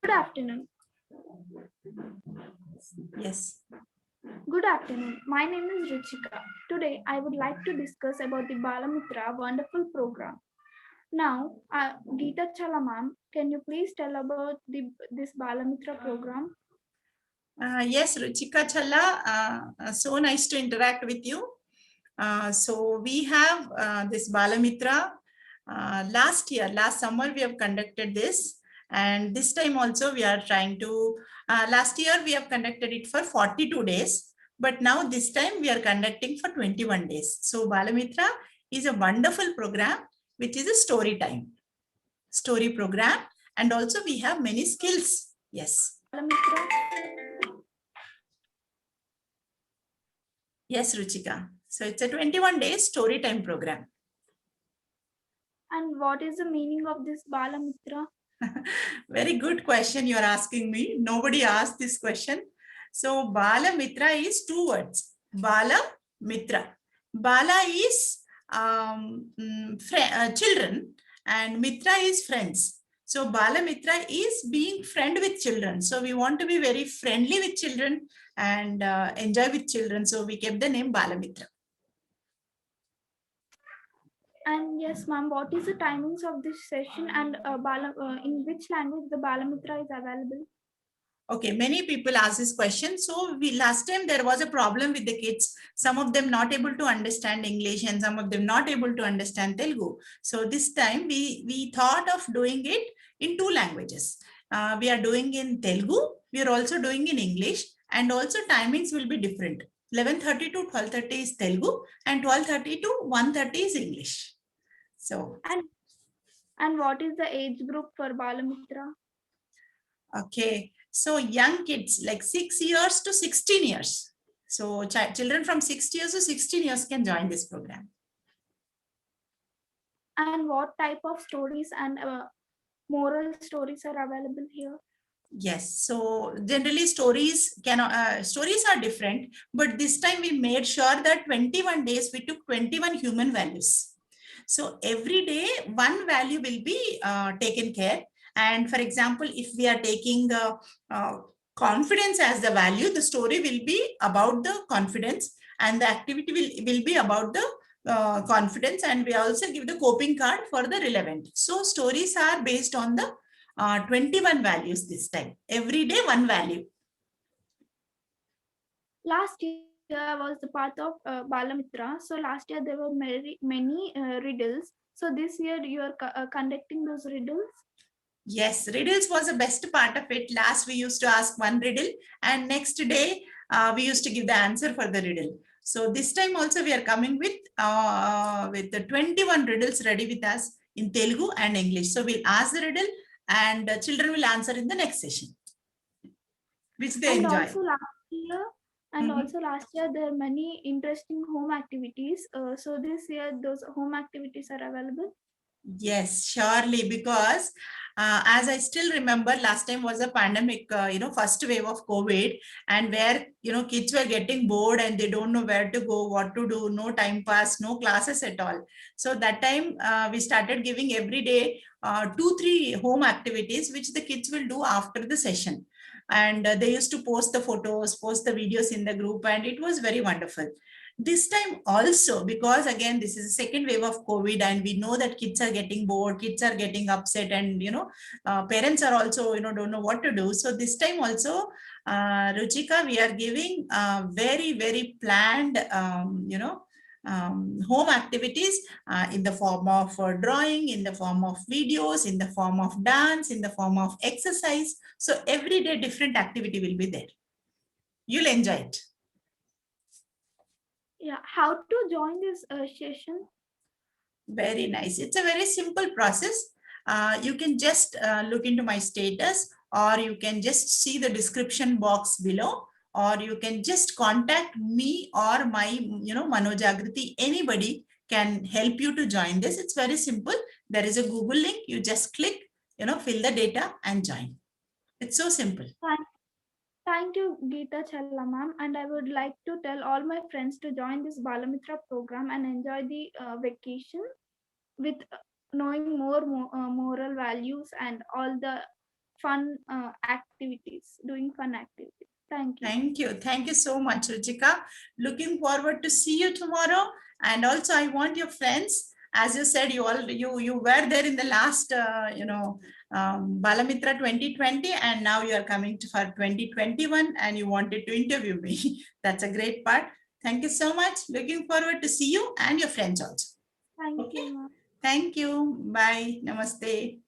Good afternoon. Yes. Good afternoon. My name is Ruchika. Today, I would like to discuss about the Balamitra wonderful program. Now, Geeta Chala ma'am, can you please tell about this Balamitra program? Yes, Ruchika Challa, so nice to interact with you. So we have this Balamitra. Last summer, we have conducted this. And this time also, we are trying to, last year, we have conducted it for 42 days. But now this time, we are conducting for 21 days. So Balamitra is a wonderful program, which is a story program. And also, we have many skills. Yes. Balamitra. Yes, Ruchika. So it's a 21 day story time program. And what is the meaning of this Balamitra? Very good question you're asking me. Nobody asked this question. So Bala Mitra is two words. Bala Mitra. Bala is children and Mitra is friends. So Bala Mitra is being friend with children. So we want to be very friendly with children and enjoy with children. So we kept the name Bala Mitra. And yes, ma'am, what is the timings of this session and in which language the Balamitra is available? Okay, many people ask this question. So last time there was a problem with the kids. Some of them not able to understand English and some of them not able to understand Telugu. So this time we thought of doing it in two languages. We are doing in Telugu. We are also doing in English, and also timings will be different. 11:30 to 12:30 is Telugu and 12:30 to 1:30 is English. So and what is the age group for Balamitra? Okay, so young kids like 6 years to 16 years. So children from 6 years to 16 years can join this program. And what type of stories and moral stories are available here? Yes, so generally stories are different, but this time we made sure that 21 days we took 21 human values. So every day one value will be taken care. And for example, if we are taking confidence as the value, the story will be about the confidence and the activity will be about the confidence, and we also give the coping card for the relevant. So stories are based on the 21 values this time. Every day one value. Last year I was the part of Balamitra. So last year there were many riddles. So this year you are conducting those riddles? Yes, riddles was the best part of it. Last we used to ask one riddle and next day we used to give the answer for the riddle. So this time also we are coming with the 21 riddles ready with us in Telugu and English. So we'll ask the riddle and children will answer in the next session, which they and enjoy. Also last year there are many interesting home activities. So this year those home activities are available? Yes, surely, because as I still remember, last time was a pandemic, first wave of COVID, and where, kids were getting bored and they don't know where to go, what to do, no time pass, no classes at all. So that time we started giving every day 2-3 home activities, which the kids will do after the session. And they used to post the photos, post the videos in the group, and it was very wonderful. This time also, because again this is a second wave of COVID and we know that kids are getting bored, kids are getting upset, and parents are also don't know what to do. So this time also, Ruchika, we are giving very very planned home activities in the form of drawing, in the form of videos, in the form of dance, in the form of exercise. So every day different activity will be there. You'll enjoy it. Yeah, how to join this session? Very nice. It's a very simple process. You can just look into my status, or you can just see the description box below, or you can just contact me or my, Manojagriti. Anybody can help you to join this. It's very simple. There is a Google link. You just click, fill the data and join. It's so simple. Thank you, Geeta Challa ma'am, and I would like to tell all my friends to join this Balamitra program and enjoy the vacation with knowing more moral values and all the fun activities, doing fun activities. Thank you. Thank you. Thank you so much, Ruchika. Looking forward to see you tomorrow. And also, I want your friends, as you said, you were there in the last, Balamitra 2020, and now you are coming to for 2021, and you wanted to interview me. That's a great part. Thank you so much. Looking forward to see you and your friends also. Thank Okay. you, ma'am. Thank you. Bye. Namaste.